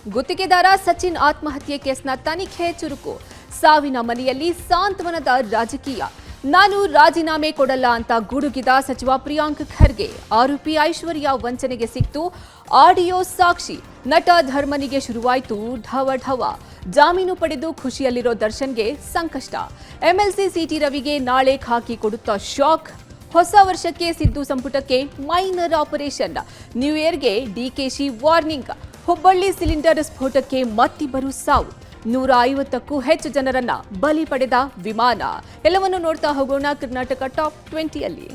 ಗುತ್ತಿಗೆದಾರ ಸಚಿನ್ ಆತ್ಮಹತ್ಯೆ ಕೇಸ್ನ ತನಿಖೆ ಚುರುಕು. ಸಾವಿನ ಮನೆಯಲ್ಲಿ ಸಾಂತ್ವನದ ರಾಜಕೀಯ. ನಾನು ರಾಜೀನಾಮೆ ಕೊಡಲ್ಲ ಅಂತ ಗುಡುಗಿದ ಸಚಿವ ಪ್ರಿಯಾಂಕ್ ಖರ್ಗೆ. ಆರೋಪಿ ಐಶ್ವರ್ಯ ವಂಚನೆಗೆ ಸಿಕ್ತು. ಆಡಿಯೋ ಸಾಕ್ಷಿ. ನಟ ಧರ್ಮನಿಗೆ ಶುರುವಾಯಿತು ಢವಢವ. ಜಾಮೀನು ಪಡೆದು ಖುಷಿಯಲ್ಲಿರೋ ದರ್ಶನ್ಗೆ ಸಂಕಷ್ಟ. ಎಂಎಲ್ಸಿ ಸಿಟಿ ರವಿಗೆ ನಾಳೆ ಖಾಕಿ ಕೊಡುತ್ತಾ ಶಾಕ್. ಹೊಸ ವರ್ಷಕ್ಕೆ ಸಿದ್ದು ಸಂಪುಟಕ್ಕೆ ಮೈನರ್ ಆಪರೇಷನ್. ನ್ಯೂ ಇಯರ್ಗೆ ಡಿಕೆಶಿ ವಾರ್ನಿಂಗ್. ಹುಬ್ಬಳ್ಳಿ ಸಿಲಿಂಡರ್ ಸ್ಫೋಟಕ್ಕೆ ಮತ್ತಿಬ್ಬರು ಸಾವು. 150ಕ್ಕೂ ಹೆಚ್ಚು ಜನರನ್ನ ಬಲಿ ಪಡೆದ ವಿಮಾನ. ಎಲ್ಲವನ್ನು ನೋಡ್ತಾ ಹೋಗೋಣ ಕರ್ನಾಟಕ ಟಾಪ್ 20ಯಲ್ಲಿ.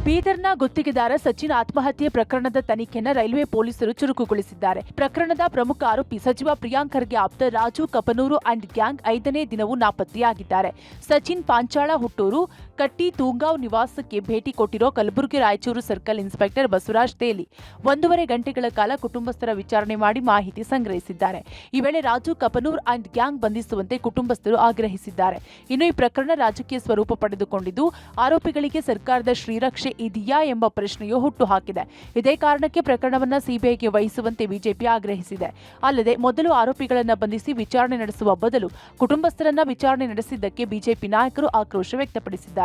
ಬೀದರ್ನ ಗುತ್ತಿಗೆದಾರ ಸಚಿನ್ ಆತ್ಮಹತ್ಯೆ ಪ್ರಕರಣದ ತನಿಖೆಯನ್ನು ರೈಲ್ವೆ ಪೊಲೀಸರು ಚುರುಕುಗೊಳಿಸಿದ್ದಾರೆ. ಪ್ರಕರಣದ ಪ್ರಮುಖ ಆರೋಪಿ ಸಚಿವ ಪ್ರಿಯಾಂಕ್ ಖರ್ಗೆ ಆಪ್ತ ರಾಜು ಕಪನೂರು ಅಂಡ್ ಗ್ಯಾಂಗ್ 5ನೇ ದಿನವೂ ನಾಪತ್ತೆಯಾಗಿದ್ದಾರೆ. ಸಚಿನ್ ಪಾಂಚಾಳ ಹುಟ್ಟೂರು ಕಟ್ಟಿ ತೂಂಗಾವ್ ನಿವಾಸಕ್ಕೆ ಭೇಟಿ ಕೊಟ್ಟಿರೋ ಕಲಬುರಗಿ ರಾಯಚೂರು ಸರ್ಕಲ್ ಇನ್ಸ್ಪೆಕ್ಟರ್ ಬಸವರಾಜ್ ತೇಲಿ 1.5 ಗಂಟೆಗಳ ಕಾಲ ಕುಟುಂಬಸ್ಥರ ವಿಚಾರಣೆ ಮಾಡಿ ಮಾಹಿತಿ ಸಂಗ್ರಹಿಸಿದ್ದಾರೆ. ಈ ವೇಳೆ ರಾಜು ಕಪನೂರ್ ಅಂಡ್ ಗ್ಯಾಂಗ್ ಬಂಧಿಸುವಂತೆ ಕುಟುಂಬಸ್ಥರು ಆಗ್ರಹಿಸಿದ್ದಾರೆ. ಇನ್ನು ಈ ಪ್ರಕರಣ ರಾಜಕೀಯ ಸ್ವರೂಪ ಪಡೆದುಕೊಂಡಿದ್ದು ಆರೋಪಿಗಳಿಗೆ ಸರ್ಕಾರದ ಶ್ರೀರಕ್ಷೆ ಇದೆಯಾ ಎಂಬ ಪ್ರಶ್ನೆಯೂ ಹುಟ್ಟುಹಾಕಿದೆ. ಇದೇ ಕಾರಣಕ್ಕೆ ಪ್ರಕರಣವನ್ನು ಸಿಬಿಐಗೆ ವಹಿಸುವಂತೆ ಬಿಜೆಪಿ ಆಗ್ರಹಿಸಿದೆ. ಅಲ್ಲದೆ ಮೊದಲು ಆರೋಪಿಗಳನ್ನು ಬಂಧಿಸಿ ವಿಚಾರಣೆ ನಡೆಸುವ ಬದಲು ಕುಟುಂಬಸ್ಥರನ್ನ ವಿಚಾರಣೆ ನಡೆಸಿದ್ದಕ್ಕೆ ಬಿಜೆಪಿ ನಾಯಕರು ಆಕ್ರೋಶ ವ್ಯಕ್ತಪಡಿಸಿದ್ದಾರೆ.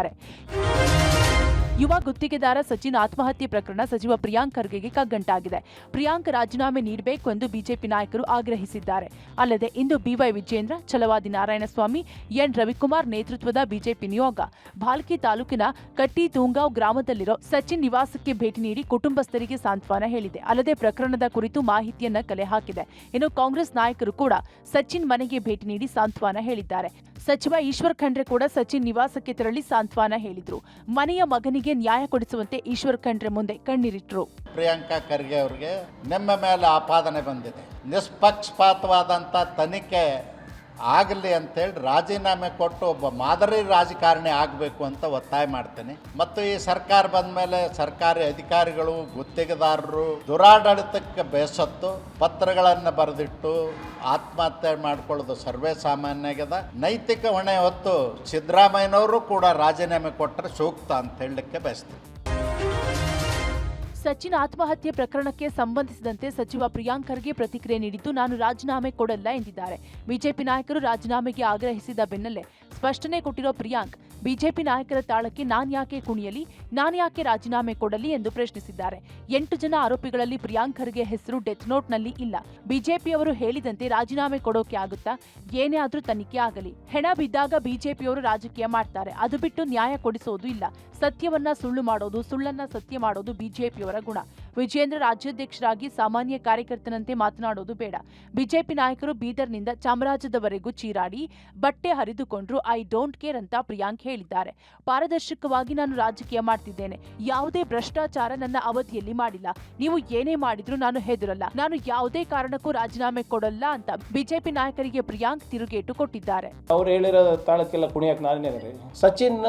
ಯುವ ಗುತ್ತಿಗೆದಾರ ಸಚಿನ್ ಆತ್ಮಹತ್ಯೆ ಪ್ರಕರಣ ಸಚಿವ ಪ್ರಿಯಾಂಕ್ ಖರ್ಗೆಗೆ ಕಗ್ಗಂಟಾಗಿದೆ. ಪ್ರಿಯಾಂಕ್ ರಾಜೀನಾಮೆ ನೀಡಬೇಕು ಎಂದು ಬಿಜೆಪಿ ನಾಯಕರು ಆಗ್ರಹಿಸಿದ್ದಾರೆ. ಅಲ್ಲದೆ ಇಂದು ಬಿವೈ ವಿಜೇಂದ್ರ, ಛಲವಾದಿ ನಾರಾಯಣಸ್ವಾಮಿ, ಎನ್ ರವಿಕುಮಾರ್ ನೇತೃತ್ವದ ಬಿಜೆಪಿ ನಿಯೋಗ ಭಾಲ್ಕಿ ತಾಲೂಕಿನ ಕಟ್ಟಿ ತೂಂಗಾವ್ ಗ್ರಾಮದಲ್ಲಿರೋ ಸಚಿನ್ ನಿವಾಸಕ್ಕೆ ಭೇಟಿ ನೀಡಿ ಕುಟುಂಬಸ್ಥರಿಗೆ ಸಾಂತ್ವನ ಹೇಳಿದೆ. ಅಲ್ಲದೆ ಪ್ರಕರಣದ ಕುರಿತು ಮಾಹಿತಿಯನ್ನ ಕಲೆ ಹಾಕಿದೆ. ಇನ್ನು ಕಾಂಗ್ರೆಸ್ ನಾಯಕರು ಕೂಡ ಸಚಿನ್ ಮನೆಗೆ ಭೇಟಿ ನೀಡಿ ಸಾಂತ್ವನ ಹೇಳಿದ್ದಾರೆ. ಸಚಿವ ಈಶ್ವರ್ ಖಂಡ್ರೆ ಕೂಡ ಸಚಿನ್ ನಿವಾಸಕ್ಕೆ ತೆರಳಿ ಸಾಂತ್ವನ ಹೇಳಿದ್ರು. ಮನೆಯ ಮಗನಿಗೆ ನ್ಯಾಯ ಕೊಡಿಸುವಂತೆ ಈಶ್ವರ್ ಖಂಡ್ರೆ ಮುಂದೆ ಕಣ್ಣೀರಿಟ್ರು. ಪ್ರಿಯಾಂಕಾ ಖರ್ಗೆ ಅವರಿಗೆ ನಿಮ್ಮ ಮೇಲೆ ಆಪಾದನೆ ಬಂದಿದೆ, ನಿಷ್ಪಕ್ಷಪಾತವಾದಂಥ ತನಿಖೆ ಆಗಲಿ ಅಂತೇಳಿ ರಾಜೀನಾಮೆ ಕೊಟ್ಟು ಒಬ್ಬ ಮಾದರಿ ರಾಜಕಾರಣಿ ಆಗಬೇಕು ಅಂತ ಒತ್ತಾಯ ಮಾಡ್ತೇನೆ. ಮತ್ತು ಈ ಸರ್ಕಾರ ಬಂದ ಮೇಲೆ ಸರ್ಕಾರಿ ಅಧಿಕಾರಿಗಳು, ಗುತ್ತಿಗೆದಾರರು ದುರಾಡಳಿತಕ್ಕೆ ಬೇಸತ್ತು ಪತ್ರಗಳನ್ನು ಬರೆದಿಟ್ಟು ಆತ್ಮಹತ್ಯೆ ಮಾಡ್ಕೊಳ್ಳೋದು ಸರ್ವೇ ಸಾಮಾನ್ಯವಾಗಿದೆ. ನೈತಿಕ ಹೊಣೆ ಹೊತ್ತು ಸಿದ್ದರಾಮಯ್ಯನವರು ಕೂಡ ರಾಜೀನಾಮೆ ಕೊಟ್ಟರೆ ಸೂಕ್ತ ಅಂತ ಹೇಳಲಿಕ್ಕೆ ಬಯಸ್ತೀನಿ. ಸಚಿನ್ ಆತ್ಮಹತ್ಯೆ ಪ್ರಕರಣಕ್ಕೆ ಸಂಬಂಧಿಸಿದಂತೆ ಸಚಿವ ಪ್ರಿಯಾಂಕ್ ಖರ್ಗೆ ಪ್ರತಿಕ್ರಿಯೆ ನೀಡಿದ್ದು, ನಾನು ರಾಜೀನಾಮೆ ಕೊಡಲ್ಲ ಎಂದಿದ್ದಾರೆ. ಬಿಜೆಪಿ ನಾಯಕರು ರಾಜೀನಾಮೆಗೆ ಆಗ್ರಹಿಸಿದ ಬೆನ್ನಲ್ಲೇ ಸ್ಪಷ್ಟನೆ ಕೊಟ್ಟಿರೋ ಪ್ರಿಯಾಂಕ್, ಬಿಜೆಪಿ ನಾಯಕರ ತಾಳಕ್ಕೆ ನಾನ್ಯಾಕೆ ಕುಣಿಯಲಿ, ನಾನ್ಯಾಕೆ ರಾಜೀನಾಮೆ ಕೊಡಲಿ ಎಂದು ಪ್ರಶ್ನಿಸಿದ್ದಾರೆ. 8 ಜನ ಆರೋಪಿಗಳಲ್ಲಿ ಪ್ರಿಯಾಂಕ್ ಖರ್ಗೆ ಹೆಸರು ಡೆತ್ ನೋಟ್ನಲ್ಲಿ ಇಲ್ಲ. ಬಿಜೆಪಿಯವರು ಹೇಳಿದಂತೆ ರಾಜೀನಾಮೆ ಕೊಡೋಕೆ ಆಗುತ್ತಾ? ಏನೇ ಆದ್ರೂ ತನಿಖೆ ಆಗಲಿ. ಹೆಣ ಬಿದ್ದಾಗ ಬಿಜೆಪಿಯವರು ರಾಜಕೀಯ ಮಾಡ್ತಾರೆ. ಅದು ಬಿಟ್ಟು ನ್ಯಾಯ ಕೊಡಿಸೋದು ಇಲ್ಲ. ಸತ್ಯವನ್ನ ಸುಳ್ಳು ಮಾಡೋದು, ಸುಳ್ಳನ್ನ ಸತ್ಯ ಮಾಡೋದು ಬಿಜೆಪಿಯವರ ಗುಣ. ವಿಜೇಂದ್ರ ರಾಜ್ಯಾಧ್ಯಕ್ಷರಾಗಿ ಸಾಮಾನ್ಯ ಕಾರ್ಯಕರ್ತನಂತೆ ಮಾತನಾಡೋದು ಬೇಡ. ಬಿಜೆಪಿ ನಾಯಕರು ಬೀದರ್ನಿಂದ ಚಾಮರಾಜದವರೆಗೂ ಚೀರಾಡಿ ಬಟ್ಟೆ ಹರಿದುಕೊಂಡ್ರು. ಐ ಡೋಂಟ್ ಕೇರ್ ಅಂತ ಪ್ರಿಯಾಂಕ್ ಹೇಳಿದ್ದಾರೆ. ಪಾರದರ್ಶಕವಾಗಿ ನಾನು ರಾಜಕೀಯ ಮಾಡ್ತಿದ್ದೇನೆ. ಯಾವುದೇ ಭ್ರಷ್ಟಾಚಾರ ನನ್ನ ಅವಧಿಯಲ್ಲಿ ಮಾಡಿಲ್ಲ. ನೀವು ಏನೇ ಮಾಡಿದ್ರು ನಾನು ಹೆದರಲ್ಲ. ನಾನು ಯಾವುದೇ ಕಾರಣಕ್ಕೂ ರಾಜೀನಾಮೆ ಕೊಡಲ್ಲ ಅಂತ ಬಿಜೆಪಿ ನಾಯಕರಿಗೆ ಪ್ರಿಯಾಂಕ್ ತಿರುಗೇಟು ಕೊಟ್ಟಿದ್ದಾರೆ. ಅವ್ರು ಹೇಳಿರೋ ತಾಳಕ್ಕೆಲ್ಲ ಕುಣಿಯಕ್ಕೆ ನಾನೇ ಸಚಿನ್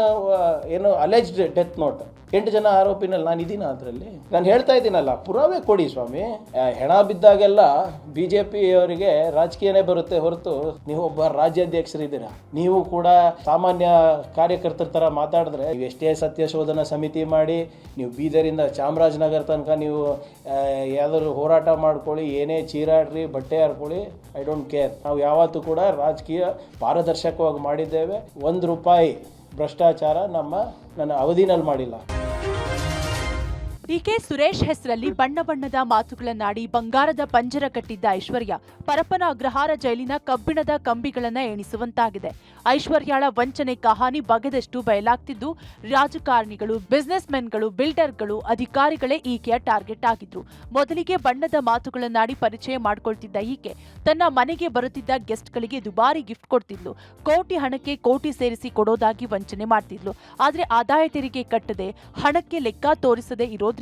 ಏನು ಅಲೆಜ್ಡ್ ಡೆತ್ ನೋಟ್ 8 ಜನ ಆರೋಪಿನಲ್ಲಿ ನಾನು ಇದೀನ ಅದರಲ್ಲಿ. ನಾನು ಹೇಳ್ತಾ ಇದ್ದೀನಲ್ಲ, ಪುರಾವೆ ಕೊಡಿ ಸ್ವಾಮಿ. ಹೆಣ ಬಿದ್ದಾಗೆಲ್ಲ ಬಿಜೆಪಿ ಅವರಿಗೆ ರಾಜಕೀಯನೇ ಬರುತ್ತೆ ಹೊರತು ನೀವು ಒಬ್ಬ ರಾಜ್ಯಾಧ್ಯಕ್ಷರಿದ್ದೀರಾ. ನೀವು ಕೂಡ ಸಾಮಾನ್ಯ ಕಾರ್ಯಕರ್ತರ ತರ ಮಾತಾಡಿದ್ರೆ ನೀವು ಎಷ್ಟೇ ಸತ್ಯಶೋಧನಾ ಸಮಿತಿ ಮಾಡಿ ನೀವು ಬೀದರಿಂದ ಚಾಮರಾಜನಗರ ತನಕ ನೀವು ಯಾವ್ದಾದ್ರು ಹೋರಾಟ ಮಾಡ್ಕೊಳ್ಳಿ, ಏನೇ ಚೀರಾಡ್ರಿ, ಬಟ್ಟೆ ಹರ್ಕೊಳ್ಳಿ, ಐ ಡೋಂಟ್ ಕೇರ್. ನಾವು ಯಾವತ್ತೂ ಕೂಡ ರಾಜಕೀಯ ಪಾರದರ್ಶಕವಾಗಿ ಮಾಡಿದ್ದೇವೆ. 1 ರೂಪಾಯಿ ಭ್ರಷ್ಟಾಚಾರ ನನ್ನ ಅವಧಿನಲ್ಲಿ ಮಾಡಿಲ್ಲ. ಡಿಕೆ ಸುರೇಶ್ ಹೆಸರಲ್ಲಿ ಬಣ್ಣ ಬಣ್ಣದ ಮಾತುಗಳನ್ನಾಡಿ ಬಂಗಾರದ ಪಂಜರ ಕಟ್ಟಿದ್ದ ಐಶ್ವರ್ಯ ಪರಪ್ಪನ ಅಗ್ರಹಾರ ಜೈಲಿನ ಕಬ್ಬಿಣದ ಕಂಬಿಗಳನ್ನ ಎಣಿಸುವಂತಾಗಿದೆ. ಐಶ್ವರ್ಯಾಳ ವಂಚನೆ ಕಹಾನಿ ಬಗೆದಷ್ಟು ಬಯಲಾಗ್ತಿದ್ದು, ರಾಜಕಾರಣಿಗಳು, ಬಿಸಿನೆಸ್ ಮೆನ್ಗಳು, ಬಿಲ್ಡರ್ಗಳು, ಅಧಿಕಾರಿಗಳೇ ಈಕೆಯ ಟಾರ್ಗೆಟ್ ಆಗಿದ್ರು. ಮೊದಲಿಗೆ ಬಣ್ಣದ ಮಾತುಗಳನ್ನಾಡಿ ಪರಿಚಯ ಮಾಡಿಕೊಳ್ತಿದ್ದ ಈಕೆ ತನ್ನ ಮನೆಗೆ ಬರುತ್ತಿದ್ದ ಗೆಸ್ಟ್ಗಳಿಗೆ ದುಬಾರಿ ಗಿಫ್ಟ್ ಕೊಡ್ತಿದ್ಲು. ಕೋಟಿ ಹಣಕ್ಕೆ ಕೋಟಿ ಸೇರಿಸಿ ಕೊಡೋದಾಗಿ ವಂಚನೆ ಮಾಡ್ತಿದ್ಲು. ಆದ್ರೆ ಆದಾಯ ತೆರಿಗೆ ಕಟ್ಟದೆ, ಹಣಕ್ಕೆ ಲೆಕ್ಕ ತೋರಿಸದೆ ಇರೋದ್ರಿಂದ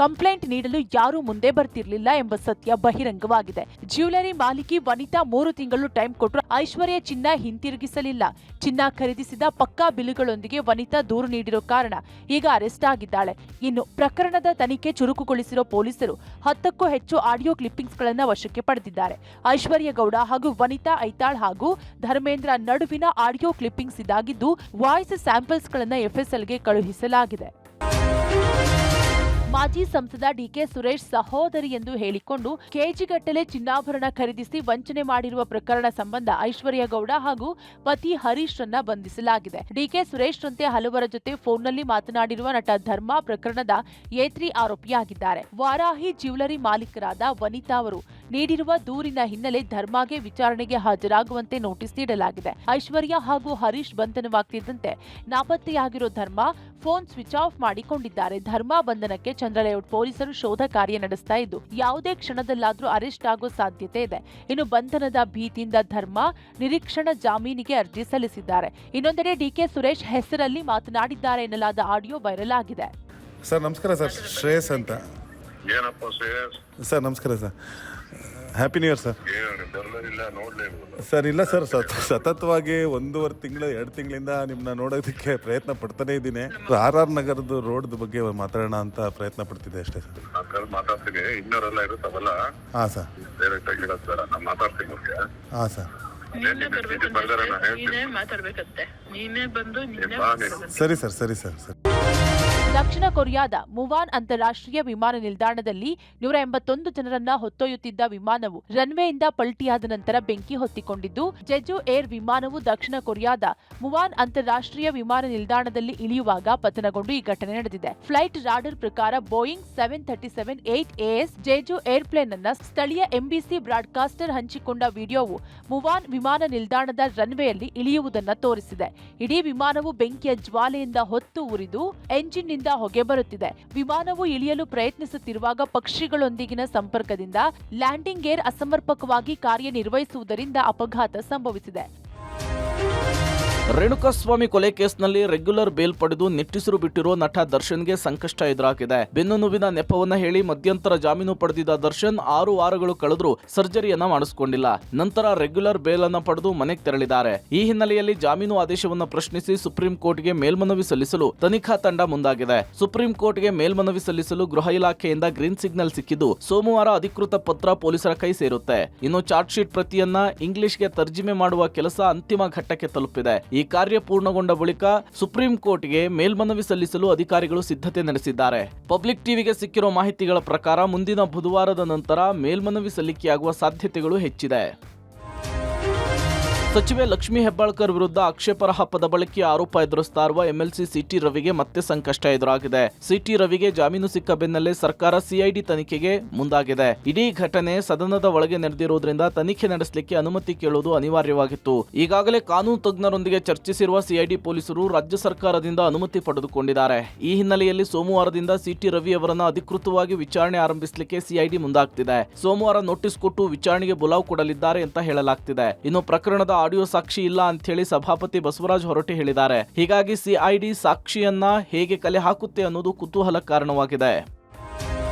ಕಂಪ್ಲೇಂಟ್ ನೀಡಲು ಯಾರೂ ಮುಂದೆ ಬರ್ತಿರ್ಲಿಲ್ಲ ಎಂಬ ಸತ್ಯ ಬಹಿರಂಗವಾಗಿದೆ. ಜ್ಯುವೆಲರಿ ಮಾಲೀಕಿ ವನಿತಾ 3 ತಿಂಗಳು ಟೈಮ್ ಕೊಟ್ಟರು ಐಶ್ವರ್ಯ ಚಿನ್ನ ಹಿಂತಿರುಗಿಸಲಿಲ್ಲ. ಚಿನ್ನ ಖರೀದಿಸಿದ ಪಕ್ಕಾ ಬಿಲ್ಲುಗಳೊಂದಿಗೆ ವನಿತಾ ದೂರು ನೀಡಿರೋ ಕಾರಣ ಈಗ ಅರೆಸ್ಟ್ ಆಗಿದ್ದಾಳೆ. ಇನ್ನು ಪ್ರಕರಣದ ತನಿಖೆ ಚುರುಕುಗೊಳಿಸಿರೋ ಪೊಲೀಸರು 10ಕ್ಕೂ ಹೆಚ್ಚು ಆಡಿಯೋ ಕ್ಲಿಪ್ಪಿಂಗ್ಸ್ಗಳನ್ನು ವಶಕ್ಕೆ ಪಡೆದಿದ್ದಾರೆ. ಐಶ್ವರ್ಯ ಗೌಡ ಹಾಗೂ ವನಿತಾ ಐತಾಳ್ ಹಾಗೂ ಧರ್ಮೇಂದ್ರ ನಡುವಿನ ಆಡಿಯೋ ಕ್ಲಿಪ್ಪಿಂಗ್ಸ್ ಇದಾಗಿದ್ದು, ವಾಯ್ಸ್ ಸ್ಯಾಂಪಲ್ಸ್ಗಳನ್ನು ಎಫ್ಎಸ್ಎಲ್ಗೆ ಕಳುಹಿಸಲಾಗಿದೆ. ಮಾಜಿ ಸಂಸದ ಡಿಕೆ ಸುರೇಶ್ ಸಹೋದರಿ ಎಂದು ಹೇಳಿಕೊಂಡು ಕೆಜಿಗಟ್ಟಲೆ ಚಿನ್ನಾಭರಣ ಖರೀದಿಸಿ ವಂಚನೆ ಮಾಡಿರುವ ಪ್ರಕರಣ ಸಂಬಂಧ ಐಶ್ವರ್ಯ ಗೌಡ ಹಾಗೂ ಪತಿ ಹರೀಶ್ ರನ್ನ ಬಂಧಿಸಲಾಗಿದೆ. ಡಿಕೆ ಸುರೇಶ್ ರಂತೆ ಹಲವರ ಜೊತೆ ಫೋನ್ನಲ್ಲಿ ಮಾತನಾಡಿರುವ ನಟ ಧರ್ಮ ಪ್ರಕರಣದ ಎ3 ಆರೋಪಿಯಾಗಿದ್ದಾರೆ. ವಾರಾಹಿ ಜ್ಯುವೆಲರಿ ಮಾಲೀಕರಾದ ವನಿತಾ ಅವರು ನೀಡಿರುವ ದೂರಿನ ಹಿನ್ನೆಲೆ ಧರ್ಮಗೆ ವಿಚಾರಣೆಗೆ ಹಾಜರಾಗುವಂತೆ ನೋಟಿಸ್ ನೀಡಲಾಗಿದೆ. ಐಶ್ವರ್ಯ ಹಾಗೂ ಹರೀಶ್ ಬಂಧನವಾಗ್ತಿದ್ದಂತೆ ನಾಪತ್ತೆಯಾಗಿರೋ ಧರ್ಮ ಫೋನ್ ಸ್ವಿಚ್ ಆಫ್ ಮಾಡಿಕೊಂಡಿದ್ದಾರೆ. ಧರ್ಮ ಬಂಧನಕ್ಕೆ ಚಂದ್ರಲೇಔಟ್ ಪೊಲೀಸರು ಶೋಧ ಕಾರ್ಯ ನಡೆಸ್ತಾ ಇದ್ದು ಯಾವುದೇ ಕ್ಷಣದಲ್ಲಾದ್ರೂ ಅರೆಸ್ಟ್ ಆಗೋ ಸಾಧ್ಯತೆ ಇದೆ. ಇನ್ನು ಬಂಧನದ ಭೀತಿಯಿಂದ ಧರ್ಮ ನಿರೀಕ್ಷಣಾ ಜಾಮೀನಿಗೆ ಅರ್ಜಿ ಸಲ್ಲಿಸಿದ್ದಾರೆ. ಇನ್ನೊಂದೆಡೆ ಡಿಕೆ ಸುರೇಶ್ ಹೆಸರಲ್ಲಿ ಮಾತನಾಡಿದ್ದಾರೆ ಎನ್ನಲಾದ ಆಡಿಯೋ ವೈರಲ್ ಆಗಿದೆ. ಸರ್ ನಮಸ್ಕಾರ ಸರ್, ಶ್ರೇಯಸ್ ಅಂತ. ಏನಪ್ಪ ಶ್ರೇಯಸ್? ಸರ್ ನಮಸ್ಕಾರ sir, happy new year sir. Sir ಇಲ್ಲ ಸರ್, ಸತತವಾಗಿ 1.5 ತಿಂಗಳು 2 ತಿಂಗಳಿಂದ ನಿಮ್ಮನ್ನ ನೋಡೋದಕ್ಕೆ ಪ್ರಯತ್ನ ಪಡ್ತಾನೆ ಇದ್ದೀನಿ. RR ನಗರದ ರೋಡ್ ಬಗ್ಗೆ ಮಾತಾಡೋಣ ಅಂತ ಪ್ರಯತ್ನ ಪಡ್ತಿದ್ದೆ ಅಷ್ಟೇ ಸರ್. ಮಾತಾಡ್ತೀನಿ, ಇನ್ನೋರೆಲ್ಲ ಇರುತ್ತವಲ್ಲ. ಹಾಂ ಸರ್, ಡೈರೆಕ್ಟ್ ಆಗಿ ಸರ್ ನಾನು ಮಾತಾಡ್ತೀನಿ. ಹಾಂ ಸರ್, ಸರಿ ಸರ್, ಸರಿ ಸರ್, ಸರಿ. ದಕ್ಷಿಣ ಕೊರಿಯಾದ ಮುವಾನ್ ಅಂತಾರಾಷ್ಟ್ರೀಯ ವಿಮಾನ ನಿಲ್ದಾಣದಲ್ಲಿ 181 ಜನರನ್ನ ಹೊತ್ತೊಯ್ಯುತ್ತಿದ್ದ ವಿಮಾನವು ರನ್ವೇಯಿಂದ ಪಲ್ಟಿಯಾದ ನಂತರ ಬೆಂಕಿ ಹೊತ್ತಿಕೊಂಡಿದ್ದು, ಜೆಜು ಏರ್ ವಿಮಾನವು ದಕ್ಷಿಣ ಕೊರಿಯಾದ ಮುವಾನ್ ಅಂತಾರಾಷ್ಟ್ರೀಯ ವಿಮಾನ ನಿಲ್ದಾಣದಲ್ಲಿ ಇಳಿಯುವಾಗ ಪತನಗೊಂಡು ಈ ಘಟನೆ ನಡೆದಿದೆ. ಫ್ಲೈಟ್ ರಾಡರ್ ಪ್ರಕಾರ ಬೋಯಿಂಗ್ 737-8AS ಜೆಜು ಏರ್ಪ್ಲೇನ್ ಅನ್ನ ಸ್ಥಳೀಯ ಎಂಬಿಸಿ ಬ್ರಾಡ್ಕಾಸ್ಟರ್ ಹಂಚಿಕೊಂಡ ವಿಡಿಯೋವು ಮುವಾನ್ ವಿಮಾನ ನಿಲ್ದಾಣದ ರನ್ವೇಯಲ್ಲಿ ಇಳಿಯುವುದನ್ನು ತೋರಿಸಿದೆ. ಇಡೀ ವಿಮಾನವು ಬೆಂಕಿಯ ಜ್ವಾಲೆಯಿಂದ ಹೊತ್ತು ಉರಿದು ಎಂಜಿನ್ ಹೊಗೆ ಬರುತ್ತಿದೆ. ವಿಮಾನವು ಇಳಿಯಲು ಪ್ರಯತ್ನಿಸುತ್ತಿರುವಾಗ ಪಕ್ಷಿಗಳೊಂದಿಗಿನ ಸಂಪರ್ಕದಿಂದ ಲ್ಯಾಂಡಿಂಗ್ ಗೇರ್ ಅಸಮರ್ಪಕವಾಗಿ ಕಾರ್ಯನಿರ್ವಹಿಸುವುದರಿಂದ ಅಪಘಾತ ಸಂಭವಿಸಿದೆ. ರೇಣುಕಾಸ್ವಾಮಿ ಕೊಲೆ ಕೇಸ್ನಲ್ಲಿ ರೆಗ್ಯುಲರ್ ಬೇಲ್ ಪಡೆದು ನಿಟ್ಟುಸಿರು ಬಿಟ್ಟಿರೋ ನಟ ದರ್ಶನ್ಗೆ ಸಂಕಷ್ಟ ಎದುರಾಗಿದೆ. ಬೆನ್ನು ನೋವಿನ ನೆಪವನ್ನ ಹೇಳಿ ಮಧ್ಯಂತರ ಜಾಮೀನು ಪಡೆದಿದ್ದ ದರ್ಶನ್ 6 ವಾರಗಳು ಕಳೆದ್ರೂ ಸರ್ಜರಿಯನ್ನ ಮಾಡಿಸಿಕೊಂಡಿಲ್ಲ. ನಂತರ ರೆಗ್ಯುಲರ್ ಬೇಲ್ ಅನ್ನ ಪಡೆದು ಮನೆಗೆ ತೆರಳಿದ್ದಾರೆ. ಈ ಹಿನ್ನೆಲೆಯಲ್ಲಿ ಜಾಮೀನು ಆದೇಶವನ್ನು ಪ್ರಶ್ನಿಸಿ ಸುಪ್ರೀಂ ಕೋರ್ಟ್ಗೆ ಮೇಲ್ಮನವಿ ಸಲ್ಲಿಸಲು ತನಿಖಾ ತಂಡ ಮುಂದಾಗಿದೆ. ಸುಪ್ರೀಂ ಕೋರ್ಟ್ಗೆ ಮೇಲ್ಮನವಿ ಸಲ್ಲಿಸಲು ಗೃಹ ಇಲಾಖೆಯಿಂದ ಗ್ರೀನ್ ಸಿಗ್ನಲ್ ಸಿಕ್ಕಿದ್ದು ಸೋಮವಾರ ಅಧಿಕೃತ ಪತ್ರ ಪೊಲೀಸರ ಕೈ ಸೇರುತ್ತೆ. ಇನ್ನು ಚಾರ್ಜ್ ಶೀಟ್ ಪ್ರತಿಯನ್ನ ಇಂಗ್ಲಿಷ್ಗೆ ತರ್ಜಿಮೆ ಮಾಡುವ ಕೆಲಸ ಅಂತಿಮ ಘಟ್ಟಕ್ಕೆ ತಲುಪಿದೆ. ಈ ಕಾರ್ಯ ಪೂರ್ಣಗೊಂಡ ಬಳಿಕ ಸುಪ್ರೀಂ ಕೋರ್ಟ್ಗೆ ಮೇಲ್ಮನವಿ ಸಲ್ಲಿಸಲು ಅಧಿಕಾರಿಗಳು ಸಿದ್ಧತೆ ನಡೆಸಿದ್ದಾರೆ. ಪಬ್ಲಿಕ್ ಟಿವಿಗೆ ಸಿಕ್ಕಿರೋ ಮಾಹಿತಿಗಳ ಪ್ರಕಾರ ಮುಂದಿನ ಬುಧವಾರದ ನಂತರ ಮೇಲ್ಮನವಿ ಸಲ್ಲಿಕೆಯಾಗುವ ಸಾಧ್ಯತೆಗಳು ಹೆಚ್ಚಿದೆ. ಸಚಿವೆ ಲಕ್ಷ್ಮೀ ಹೆಬ್ಬಾಳ್ಕರ್ ವಿರುದ್ಧ ಆಕ್ಷೇಪಾರ್ಹ ಪದ ಬಳಕೆ ಆರೋಪ ಎದುರಿಸ್ತಾ ಇರುವ ಎಂಎಲ್ಸಿ ಸಿಟಿ ರವಿಗೆ ಮತ್ತೆ ಸಂಕಷ್ಟ ಎದುರಾಗಿದೆ. ಸಿಟಿ ರವಿಗೆ ಜಾಮೀನು ಸಿಕ್ಕ ಬೆನ್ನಲ್ಲೇ ಸರ್ಕಾರ ಸಿಐಡಿ ತನಿಖೆಗೆ ಮುಂದಾಗಿದೆ. ಇಡೀ ಘಟನೆ ಸದನದ ಒಳಗೆ ನಡೆದಿರುವುದರಿಂದ ತನಿಖೆ ನಡೆಸಲಿಕ್ಕೆ ಅನುಮತಿ ಕೇಳುವುದು ಅನಿವಾರ್ಯವಾಗಿತ್ತು. ಈಗಾಗಲೇ ಕಾನೂನು ತಜ್ಞರೊಂದಿಗೆ ಚರ್ಚಿಸಿರುವ ಸಿಐಡಿ ಪೊಲೀಸರು ರಾಜ್ಯ ಸರ್ಕಾರದಿಂದ ಅನುಮತಿ ಪಡೆದುಕೊಂಡಿದ್ದಾರೆ. ಈ ಹಿನ್ನೆಲೆಯಲ್ಲಿ ಸೋಮವಾರದಿಂದ ಸಿಟಿ ರವಿ ಅವರನ್ನು ಅಧಿಕೃತವಾಗಿ ವಿಚಾರಣೆ ಆರಂಭಿಸಲಿಕ್ಕೆ ಸಿಐಡಿ ಮುಂದಾಗ್ತಿದೆ. ಸೋಮವಾರ ನೋಟಿಸ್ ಕೊಟ್ಟು ವಿಚಾರಣೆಗೆ ಬುಲಾವ್ ಕೊಡಲಿದ್ದಾರೆ ಅಂತ ಹೇಳಲಾಗ್ತಿದೆ. ಇನ್ನು ಪ್ರಕರಣದ ಆಡಿಯೋ ಸಾಕ್ಷಿ ಇಲ್ಲ ಅಂತ ಹೇಳಿ ಸಭಾಪತಿ ಬಸವರಾಜ ಹೊರಟ್ಟಿ ಹೇಳಿದ್ದಾರೆ. ಹೀಗಾಗಿ ಸಿಐಡಿ ಸಾಕ್ಷಿಯನ್ನ ಹೇಗೆ ಕಲೆ ಹಾಕುತ್ತೆ ಅನ್ನೋದು ಕುತೂಹಲ ಕಾರಣವಾಗಿದೆ.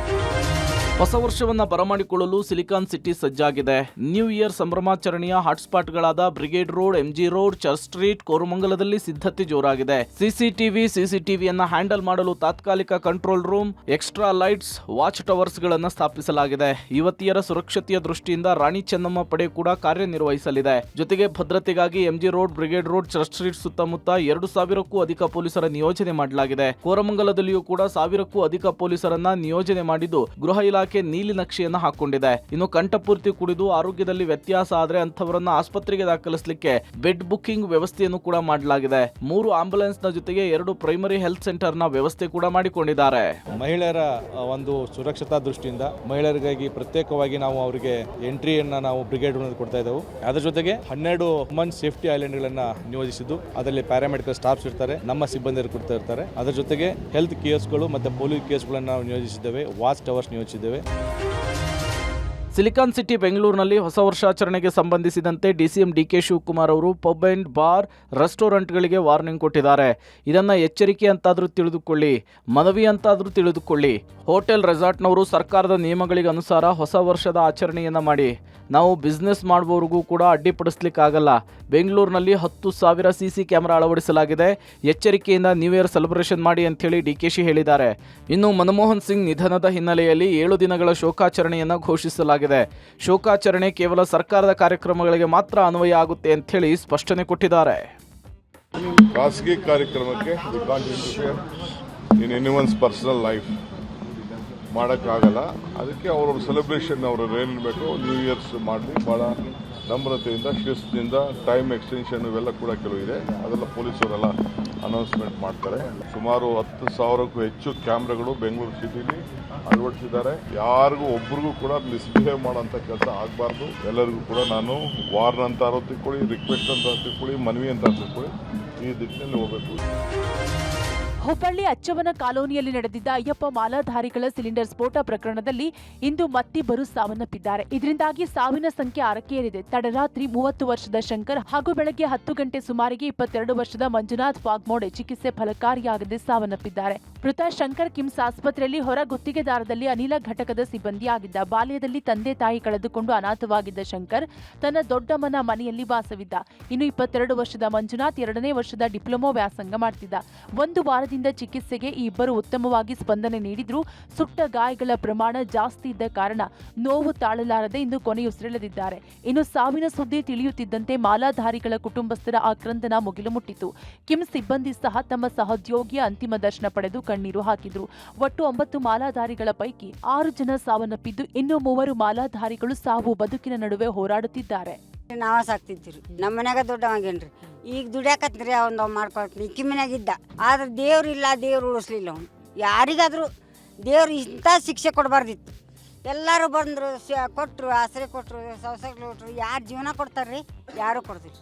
ಹೊಸ ವರ್ಷವನ್ನ ಬರಮಾಡಿಕೊಳ್ಳಲು ಸಿಲಿಕಾನ್ ಸಿಟಿ ಸಜ್ಜಾಗಿದೆ. ನ್ಯೂ ಇಯರ್ ಸಂಭ್ರಮಾಚರಣೆಯ ಹಾಟ್ಸ್ಪಾಟ್ಗಳಾದ brigade road, MG road, church street, ಕೋರಮಂಗಲದಲ್ಲಿ ಸಿದ್ಧತೆ ಜೋರಾಗಿದೆ. ಸಿಸಿಟಿವಿಯನ್ನ ಹ್ಯಾಂಡಲ್ ಮಾಡಲು ತಾತ್ಕಾಲಿಕ control room, extra lights, watch towers ಗಳನ್ನ ಸ್ಥಾಪಿಸಲಾಗಿದೆ. ಯುವತಿಯರ ಸುರಕ್ಷತೆಯ ದೃಷ್ಟಿಯಿಂದ ರಾಣಿ ಚೆನ್ನಮ್ಮ ಪಡೆ ಕೂಡ ಕಾರ್ಯನಿರ್ವಹಿಸಲಿದೆ. ಜೊತೆಗೆ ಭದ್ರತೆಗಾಗಿ MG road, Brigade road, church Street ಸುತ್ತಮುತ್ತ 2,000ಕ್ಕೂ ಅಧಿಕ ಪೊಲೀಸರ ನಿಯೋಜನೆ ಮಾಡಲಾಗಿದೆ. ಕೋರಮಂಗಲದಲ್ಲಿಯೂ ಕೂಡ 1,000ಕ್ಕೂ ಅಧಿಕ ಪೊಲೀಸರನ್ನ ನಿಯೋಜನೆ ಮಾಡಿದ್ದು ಗೃಹ ಇಲಾಖೆ ನೀಲಿ ನಕ್ಷೆಯನ್ನು ಹಾಕೊಂಡಿದೆ. ಇನ್ನು ಕಂಠಪೂರ್ತಿ ಕುಡಿದು ಆರೋಗ್ಯದಲ್ಲಿ ವ್ಯತ್ಯಾಸ ಆದ್ರೆ ಅಂತವರನ್ನ ಆಸ್ಪತ್ರೆಗೆ ದಾಖಲಿಸಲಿಕ್ಕೆ ಬೆಡ್ ಬುಕಿಂಗ್ ವ್ಯವಸ್ಥೆಯನ್ನು ಕೂಡ ಮಾಡಲಾಗಿದೆ. 3 ಆಂಬ್ಯುಲೆನ್ಸ್ ನ ಜೊತೆಗೆ 2 ಪ್ರೈಮರಿ ಹೆಲ್ತ್ ಸೆಂಟರ್ ನ ವ್ಯವಸ್ಥೆ ಕೂಡ ಮಾಡಿಕೊಂಡಿದ್ದಾರೆ. ಮಹಿಳೆಯರ ಒಂದು ಸುರಕ್ಷತಾ ದೃಷ್ಟಿಯಿಂದ ಮಹಿಳೆಯರಿಗಾಗಿ ಪ್ರತ್ಯೇಕವಾಗಿ ನಾವು ಅವರಿಗೆ ಎಂಟ್ರಿಯನ್ನ ನಾವು ಬ್ರಿಗೇಡ್ ಕೊಡ್ತಾ ಇದ್ದೇವೆ. ಅದರ ಜೊತೆಗೆ 12 ವುಮೆನ್ ಸೇಫ್ಟಿ ಐಲ್ಯಾಂಡ್ ಗಳನ್ನ ನಿಯೋಜಿಸಿದ್ದು ಅದರಲ್ಲಿ ಪ್ಯಾರಾಮೆಡಿಕಲ್ ಸ್ಟಾಫ್ಸ್ ಇರ್ತಾರೆ, ನಮ್ಮ ಸಿಬ್ಬಂದಿರು ಕೊಡ್ತಾ ಇರ್ತಾರೆ. ಅದರ ಜೊತೆಗೆ ಹೆಲ್ತ್ ಕೇರ್ಸ್ಗಳು ಮತ್ತೆ ಪೊಲೀಸ್ ಕೇಸ್ಗಳನ್ನ ನಾವು ನಿಯೋಜಿಸಿದ್ದೇವೆ, ವಾಚ್ ಟವರ್ಸ್ ನಿಯೋಜಿಸಿದ್ದೇವೆ. ಸಿಲಿಕಾನ್ ಸಿಟಿ ಬೆಂಗಳೂರಿನಲ್ಲಿ ಹೊಸ ವರ್ಷಾಚರಣೆಗೆ ಸಂಬಂಧಿಸಿದಂತೆ ಡಿಸಿಎಂ ಡಿಕೆ ಶಿವಕುಮಾರ್ ಅವರು ಪಬ್ ಅಂಡ್ ಬಾರ್, ರೆಸ್ಟೋರೆಂಟ್ಗಳಿಗೆ ವಾರ್ನಿಂಗ್ ಕೊಟ್ಟಿದ್ದಾರೆ. ಇದನ್ನ ಎಚ್ಚರಿಕೆ ಅಂತಾದ್ರೂ ತಿಳಿದುಕೊಳ್ಳಿ, ಮನವಿ ಅಂತಾದ್ರೂ ತಿಳಿದುಕೊಳ್ಳಿ. ಹೋಟೆಲ್ ರೆಸಾರ್ಟ್ನವರು ಸರ್ಕಾರದ ನಿಯಮಗಳಿಗೆ ಅನುಸಾರ ಹೊಸ ವರ್ಷದ ಆಚರಣೆಯನ್ನ ಮಾಡಿ. ನಾವು ಬಿಸ್ನೆಸ್ ಮಾಡುವವರಿಗೂ ಕೂಡ ಅಡ್ಡಿಪಡಿಸ್ಲಿಕ್ಕಾಗಲ್ಲ. ಬೆಂಗಳೂರಿನಲ್ಲಿ 10,000 ಸಿಸಿ ಕ್ಯಾಮೆರಾ ಅಳವಡಿಸಲಾಗಿದೆ. ಎಚ್ಚರಿಕೆಯಿಂದ ನ್ಯೂ ಇಯರ್ ಸೆಲೆಬ್ರೇಷನ್ ಮಾಡಿ ಅಂತೇಳಿ ಡಿಕೆಶಿ ಹೇಳಿದ್ದಾರೆ. ಇನ್ನು ಮನಮೋಹನ್ ಸಿಂಗ್ ನಿಧನದ ಹಿನ್ನೆಲೆಯಲ್ಲಿ 7 ದಿನಗಳ ಶೋಕಾಚರಣೆಯನ್ನು ಘೋಷಿಸಲಾಗಿದೆ. ಶೋಕಾಚರಣೆ ಕೇವಲ ಸರ್ಕಾರದ ಕಾರ್ಯಕ್ರಮಗಳಿಗೆ ಮಾತ್ರ ಅನ್ವಯ ಆಗುತ್ತೆ ಅಂತ ಹೇಳಿ ಸ್ಪಷ್ಟನೆ ಕೊಟ್ಟಿದ್ದಾರೆ. ಖಾಸಗಿ ಕಾರ್ಯಕ್ರಮಕ್ಕೆ ಇನ್ ಎನಿವನ್ಸ್ ಪರ್ಸನಲ್ ಲೈಫ್ ಮಾಡೋಕ್ಕಾಗಲ್ಲ. ಅದಕ್ಕೆ ಅವ್ರವ್ರ ಸೆಲೆಬ್ರೇಷನ್ ಅವ್ರವ್ರು ಏನು ಬೇಕೋ ನ್ಯೂ ಇಯರ್ಸ್ ಮಾಡಲಿ, ಭಾಳ ನಮ್ರತೆಯಿಂದ ಶಿಸ್ತಿನಿಂದ ಟೈಮ್ ಎಕ್ಸ್ಟೆನ್ಷನ್ ಇವೆಲ್ಲ ಕೂಡ ಕೆಲವು ಇದೆ. ಅದೆಲ್ಲ ಪೊಲೀಸವರೆಲ್ಲ ಅನೌನ್ಸ್ಮೆಂಟ್ ಮಾಡ್ತಾರೆ. ಸುಮಾರು 10,000ಕ್ಕೂ ಹೆಚ್ಚು ಕ್ಯಾಮ್ರಾಗಳು ಬೆಂಗಳೂರು ಸಿಟಿಲಿ ಅಳವಡಿಸಿದ್ದಾರೆ. ಯಾರಿಗೂ ಒಬ್ರಿಗೂ ಕೂಡ ಮಿಸ್ಬಿಹೇವ್ ಮಾಡೋಂಥ ಕೆಲಸ ಆಗಬಾರ್ದು. ಎಲ್ಲರಿಗೂ ಕೂಡ ನಾನು ವಾರ್ನ್ ಅಂತಾರೋ ತಿಳ್ಕೊಳ್ಳಿ, ರಿಕ್ವೆಸ್ಟ್ ಅಂತ ತಿಳ್ಕೊಳ್ಳಿ, ಮನವಿ ಅಂತ ತಿಳ್ಕೊಳ್ಳಿ, ಈ ದಿಕ್ಕಿನಲ್ಲಿ ಹೋಗಬೇಕು. ಹುಬ್ಬಳ್ಳಿ ಅಚ್ಚವನ ಕಾಲೋನಿಯಲ್ಲಿ ನಡೆದಿದ್ದ ಅಯ್ಯಪ್ಪ ಮಾಲಾಧಾರಿಗಳ ಸಿಲಿಂಡರ್ ಸ್ಫೋಟ ಪ್ರಕರಣದಲ್ಲಿ ಇಂದು ಮತ್ತಿಬ್ಬರು ಸಾವನ್ನಪ್ಪಿದ್ದಾರೆ. ಇದರಿಂದಾಗಿ ಸಾವಿನ ಸಂಖ್ಯೆ 6ಕ್ಕೆ ಏರಿದೆ. ತಡರಾತ್ರಿ 30 ವರ್ಷದ ಶಂಕರ್ ಹಾಗೂ ಬೆಳಗ್ಗೆ 10 ಗಂಟೆ ಸುಮಾರಿಗೆ 22 ವರ್ಷದ ಮಂಜುನಾಥ್ ವಾಗ್ಮೋಡೆ ಚಿಕಿತ್ಸೆ ಫಲಕಾರಿಯಾಗದೆ ಸಾವನ್ನಪ್ಪಿದ್ದಾರೆ. ಮೃತ ಶಂಕರ್ ಕಿಮ್ಸ್ ಆಸ್ಪತ್ರೆಯಲ್ಲಿ ಹೊರ ಗುತ್ತಿಗೆದಾರದಲ್ಲಿ ಅನಿಲ ಘಟಕದ ಸಿಬ್ಬಂದಿಯಾಗಿದ್ದ. ಬಾಲ್ಯದಲ್ಲಿ ತಂದೆ ತಾಯಿ ಕಳೆದುಕೊಂಡು ಅನಾಥವಾಗಿದ್ದ ಶಂಕರ್ ತನ್ನ ದೊಡ್ಡಮ್ಮನ ಮನೆಯಲ್ಲಿ ವಾಸವಿದ್ದ. ಇನ್ನು 22 ವರ್ಷದ ಮಂಜುನಾಥ್ 2ನೇ ವರ್ಷದ ಡಿಪ್ಲೊಮಾ ವ್ಯಾಸಂಗ ಮಾಡ್ತಿದ್ದ. ಒಂದು ವಾರದಿಂದ ಚಿಕಿತ್ಸೆಗೆ ಈ ಇಬ್ಬರು ಉತ್ತಮವಾಗಿ ಸ್ಪಂದನೆ ನೀಡಿದ್ರು. ಸುಟ್ಟ ಗಾಯಗಳ ಪ್ರಮಾಣ ಜಾಸ್ತಿ ಇದ್ದ ಕಾರಣ ನೋವು ತಾಳಲಾರದೆ ಇಂದು ಕೊನೆಯುಸಿರೆಳೆದಿದ್ದಾರೆ. ಇನ್ನು ಸಾವಿನ ಸುದ್ದಿ ತಿಳಿಯುತ್ತಿದ್ದಂತೆ ಮಾಲಾಧಾರಿಗಳ ಕುಟುಂಬಸ್ಥರ ಆಕ್ರಂದನ ಮುಗಿಲು ಮುಟ್ಟಿತು. ಕಿಮ್ಸ್ ಸಿಬ್ಬಂದಿ ಸಹ ತಮ್ಮ ಸಹೋದ್ಯೋಗಿಯ ಅಂತಿಮ ದರ್ಶನ ಪಡೆದು ಕಣ್ಣೀರು ಹಾಕಿದ್ರು. ಒಟ್ಟು 9 ಮಾಲಾಧಾರಿಗಳ ಪೈಕಿ 6 ಜನ ಸಾವನ್ನಪ್ಪಿದ್ದು, ಇನ್ನು 3 ಮಾಲಾಧಾರಿಗಳು ಸಾವು ಬದುಕಿನ ನಡುವೆ ಹೋರಾಡುತ್ತಿದ್ದಾರೆ. ನಾವ ಸಾಕ್ತಿದ್ರಿ, ನಮ್ಮ ಮನ್ಯಾಗ ದೊಡ್ಡವಾಗೇನ್ರಿ, ಈಗ ದುಡಿಯಾಕತ್ರಿ ಅವ್ನು ಮಾಡ್ಕೊಳ್ತೀನಿ. ಕಿಮ್ಮಿನಾಗಿದ್ದ, ಆದ್ರೆ ದೇವ್ರು ಇಲ್ಲ, ದೇವ್ರು ಉಳಿಸ್ಲಿಲ್ಲ. ಅವ್ನು ಯಾರಿಗಾದ್ರೂ ದೇವ್ರು ಇಂಥ ಶಿಕ್ಷೆ ಕೊಡಬಾರ್ದಿತ್ತು. ಎಲ್ಲರೂ ಬಂದರು, ಕೊಟ್ಟರು, ಆಸರೆ ಕೊಟ್ಟರು, ಸಂಸಾರ ಕೊಟ್ಟರು. ಯಾರು ಜೀವನ ಕೊಡ್ತಾರ್ರಿ? ಯಾರು ಕೊಡ್ತೀರಿ.